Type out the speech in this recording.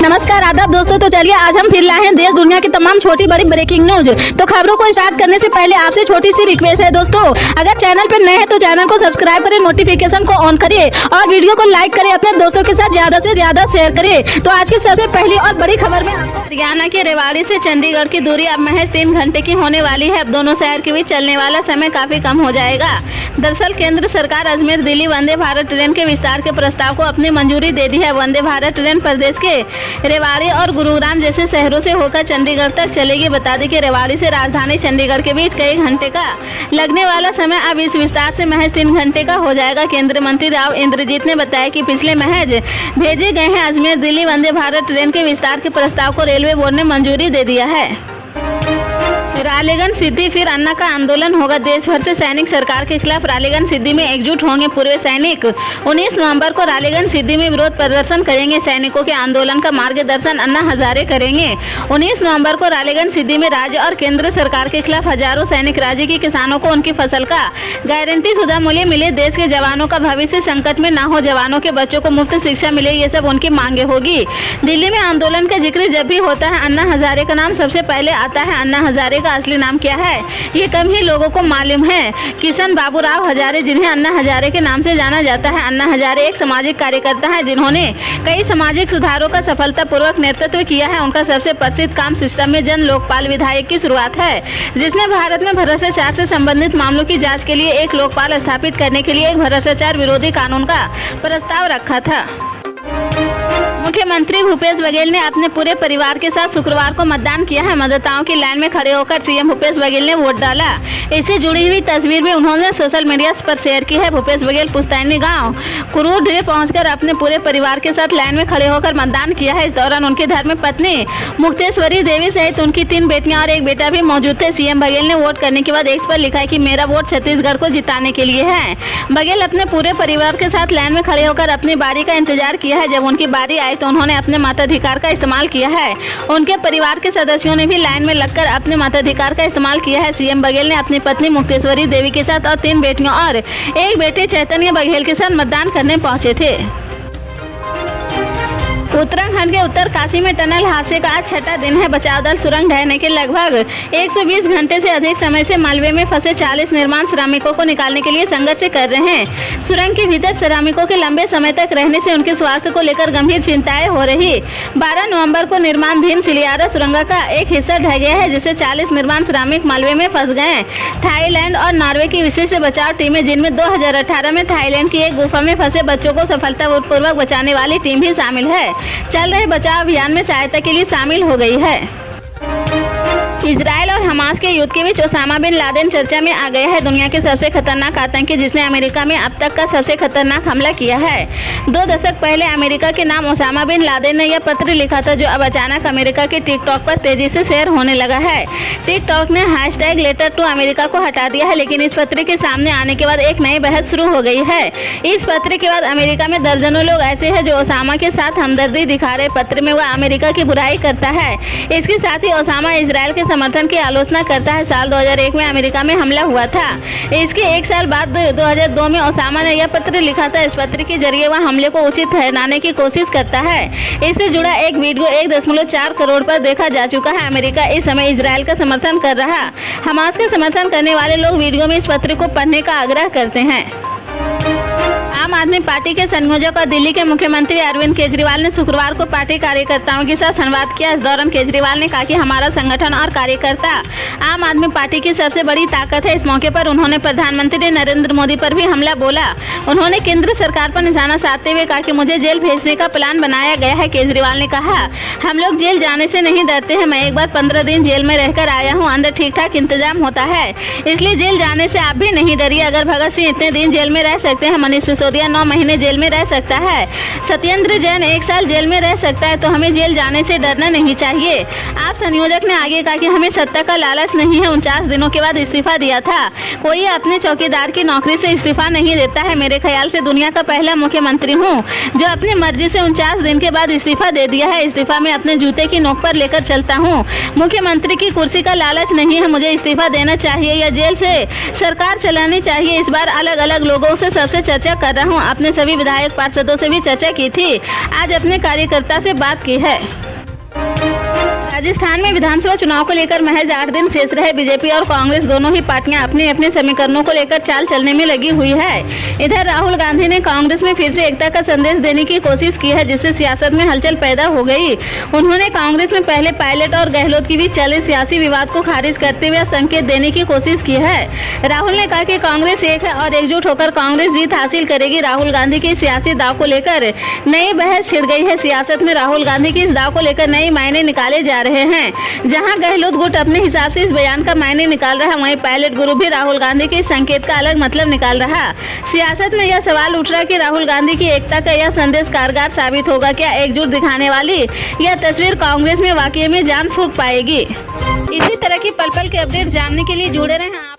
नमस्कार आदाब दोस्तों। तो चलिए आज हम फिर लाए हैं देश दुनिया की तमाम छोटी बड़ी ब्रेकिंग न्यूज। तो खबरों को स्टार्ट करने से पहले आपसे छोटी सी रिक्वेस्ट है दोस्तों, अगर चैनल पर नए हैं तो चैनल को सब्सक्राइब करें, नोटिफिकेशन को ऑन करिए और वीडियो को लाइक करें, अपने दोस्तों के साथ ज्यादा से ज्यादा शेयर करें। तो आज की सबसे पहली और बड़ी खबर में हरियाणा के रेवाड़ी से चंडीगढ़ की दूरी अब महज 3 घंटे की होने वाली है। अब दोनों शहर के बीच चलने वाला समय काफी कम हो जाएगा। दरअसल केंद्र सरकार अजमेर दिल्ली वंदे भारत ट्रेन के विस्तार के प्रस्ताव को अपनी मंजूरी दे दी है। वंदे भारत ट्रेन प्रदेश के रेवाड़ी और गुरुग्राम जैसे शहरों से होकर चंडीगढ़ तक चलेगी। बता दें कि रेवाड़ी से राजधानी चंडीगढ़ के बीच कई घंटे का लगने वाला समय अब इस विस्तार से महज 3 घंटे का हो जाएगा। केंद्रीय मंत्री राव इंद्रजीत ने बताया कि पिछले महज भेजे गए हैं अजमेर दिल्ली वंदे भारत ट्रेन के विस्तार के प्रस्ताव को रेलवे बोर्ड ने मंजूरी दे दिया है। रालेगन सिद्धि फिर अन्ना का आंदोलन होगा। देश भर से सैनिक सरकार के खिलाफ रालेगन सिद्धि में एकजुट होंगे। पूर्व सैनिक 19 नवंबर को रालेगन सिद्धि में विरोध प्रदर्शन करेंगे। सैनिकों के आंदोलन का मार्गदर्शन अन्ना हजारे करेंगे। 19 नवंबर को रालेगन सिद्धि में राज्य और केंद्र सरकार के खिलाफ हजारों सैनिक राज्य के किसानों को उनकी फसल का गारंटी शुदा मूल्य मिले, देश के जवानों का भविष्य संकट में न हो, जवानों के बच्चों को मुफ्त शिक्षा मिले, ये सब उनकी मांगे होगी। दिल्ली में आंदोलन का जिक्र जब भी होता है अन्ना हजारे का नाम सबसे पहले आता है। अन्ना हजारे का असली नाम क्या है ये कम ही लोगों को मालूम है। किशन बाबूराव हजारे, जिन्हें अन्ना हजारे के नाम से जाना जाता है। अन्ना हजारे एक सामाजिक कार्यकर्ता है जिन्होंने कई सामाजिक सुधारों का सफलतापूर्वक नेतृत्व किया है। उनका सबसे प्रसिद्ध काम सिस्टम में जन लोकपाल विधेयक की शुरुआत है, जिसने भारत में भ्रष्टाचार से संबंधित मामलों की जांच के लिए एक लोकपाल स्थापित करने के लिए एक भ्रष्टाचार विरोधी कानून का प्रस्ताव रखा था। मुख्यमंत्री भूपेश बघेल ने अपने पूरे परिवार के साथ शुक्रवार को मतदान किया है। मतदाताओं की लाइन में खड़े होकर सीएम भूपेश बघेल ने वोट डाला। इससे जुड़ी हुई तस्वीर भी उन्होंने सोशल मीडिया पर शेयर की है। भूपेश बघेल पुस्तैनी गांव कुरूर पहुंचकर अपने पूरे परिवार के साथ लाइन में खड़े होकर मतदान किया है। इस दौरान उनकी धर्मपत्नी मुक्तेश्वरी देवी सहित उनकी 3 बेटियां और एक बेटा भी मौजूद थे। सीएम बघेल ने वोट करने के बाद एक्स पर लिखा है कि मेरा वोट छत्तीसगढ़ को जिताने के लिए है। बघेल अपने पूरे परिवार के साथ लाइन में खड़े होकर अपनी बारी का इंतजार किया है। जब उनकी बारी आई तो उन्होंने अपने मताधिकार का इस्तेमाल किया है। उनके परिवार के सदस्यों ने भी लाइन में लगकर अपने मताधिकार का इस्तेमाल किया है। सीएम बघेल ने अपनी पत्नी मुक्तेश्वरी देवी के साथ और 3 बेटियों और एक बेटे चैतन्य बघेल के साथ मतदान करने पहुंचे थे। उत्तराखंड के उत्तरकाशी में टनल हादसे का आज 6वां दिन है। बचाव दल सुरंग ढहने के लगभग 120 घंटे से अधिक समय से मलबे में फंसे 40 निर्माण श्रमिकों को निकालने के लिए संघर्ष कर रहे हैं। सुरंग के भीतर श्रमिकों के लंबे समय तक रहने से उनके स्वास्थ्य को लेकर गंभीर चिंताएं हो रही। 12 नवंबर को निर्माणाधीन सिलियारा सुरंग का एक हिस्सा ढह गया है, जिससे 40 निर्माण श्रमिक मलबे में फंस गए। थाईलैंड और नॉर्वे की विशिष्ट बचाव टीमें, जिनमें 2018 में थाईलैंड की एक गुफा में फंसे बच्चों को सफलतापूर्वक बचाने वाली टीम भी शामिल है, चल रहे बचाव अभियान में सहायता के लिए शामिल हो गई है। इजराइल और हमास के युद्ध के बीच ओसामा बिन लादेन चर्चा में आ गया है। दुनिया के सबसे खतरनाक आतंकी जिसने अमेरिका में अब तक का सबसे खतरनाक हमला किया है। 2 दशक पहले अमेरिका के नाम ओसामा बिन लादेन ने यह पत्र लिखा था, जो अब अचानक अमेरिका के टिकटॉक पर तेजी से शेयर होने लगा है। टिकटॉक ने #लेटर टू अमेरिका को हटा दिया है, लेकिन इस पत्र के सामने आने के बाद एक नई बहस शुरू हो गई है। इस पत्र के बाद अमेरिका में दर्जनों लोग ऐसे हैं जो ओसामा के साथ हमदर्दी दिखा रहे। पत्र में वह अमेरिका की बुराई करता है। इसके साथ ही ओसामा इजराइल के समर्थन की आलोचना करता है। साल 2001 में अमेरिका में हमला हुआ था। इसके 1 साल बाद 2002 में ओसामा ने यह पत्र लिखा था। इस पत्र के जरिए वह हमले को उचित ठहराने की कोशिश करता है। इससे जुड़ा एक वीडियो 1.4 करोड़ पर देखा जा चुका है। अमेरिका इस समय इजराइल का समर्थन कर रहा। हमास का समर्थन करने वाले लोग वीडियो में इस पत्र को पढ़ने का आग्रह करते हैं। आम आदमी पार्टी के संयोजक और दिल्ली के मुख्यमंत्री अरविंद केजरीवाल ने शुक्रवार को पार्टी कार्यकर्ताओं के साथ संवाद किया। इस दौरान केजरीवाल ने कहा कि हमारा संगठन और कार्यकर्ता आम आदमी पार्टी की सबसे बड़ी ताकत है। इस मौके पर उन्होंने प्रधानमंत्री नरेंद्र मोदी पर भी हमला बोला। उन्होंने केंद्र सरकार पर निशाना साधते हुए कहा कि मुझे जेल भेजने का प्लान बनाया गया है। केजरीवाल ने कहा, हम लोग जेल जाने से नहीं डरते हैं। मैं एक बार 15 दिन जेल में रहकर आया हूँ। अंदर ठीक ठाक इंतजाम होता है, इसलिए जेल जाने से आप भी नहीं डरिए। अगर भगत सिंह इतने दिन जेल में रह सकते हैं, मनीष सिसोदिया 9 महीने जेल में रह सकता है, सत्येंद्र जैन 1 साल जेल में रह सकता है, तो हमें जेल जाने से डरना नहीं चाहिए। आप संयोजक ने आगे कहा कि हमें सत्ता का लालच नहीं है। 49 दिनों के बाद इस्तीफा दिया था। कोई अपने चौकीदार की नौकरी से इस्तीफा नहीं देता है। मेरे ख्याल से दुनिया का पहला मुख्यमंत्री हूँ जो अपनी मर्जी से 49 दिन के बाद इस्तीफा दे दिया है। इस्तीफा में अपने जूते की नोक पर लेकर चलता हूँ। मुख्यमंत्री की कुर्सी का लालच नहीं है। मुझे इस्तीफा देना चाहिए या जेल से सरकार चलानी चाहिए। इस बार अलग अलग लोगों से सबसे चर्चा कर रहा हूँ। अपने सभी विधायक पार्षदों से भी चर्चा की थी। आज अपने कार्यकर्ता से बात की है। राजस्थान में विधानसभा चुनाव को लेकर महज 8 दिन शेष रहे। बीजेपी और कांग्रेस दोनों ही पार्टियां अपने अपने समीकरणों को लेकर चाल चलने में लगी हुई है। इधर राहुल गांधी ने कांग्रेस में फिर से एकता का संदेश देने की कोशिश की है, जिससे सियासत में हलचल पैदा हो गई। उन्होंने कांग्रेस में पहले पायलट और गहलोत की भी चले सियासी विवाद को खारिज करते हुए संकेत देने की कोशिश की है। राहुल ने कहा कि कांग्रेस एक है और एकजुट होकर कांग्रेस जीत हासिल करेगी। राहुल गांधी के सियासी दाव को लेकर नई बहस छिड़ गई है। सियासत में राहुल गांधी के इस दाव को लेकर नए मायने निकाले जा रहे हैं। जहां गहलोत गुट अपने हिसाब से इस बयान का मायने निकाल रहा है, वहीं पायलट गुरु भी राहुल गांधी के इस संकेत का अलग मतलब निकाल रहा। सियासत में यह सवाल उठ रहा कि राहुल गांधी की एकता का यह संदेश कारगर साबित होगा क्या? एकजुट दिखाने वाली यह तस्वीर कांग्रेस में वाकई में जान फूंक पाएगी? इसी तरह की पल पल के अपडेट जानने के लिए जुड़े रहें।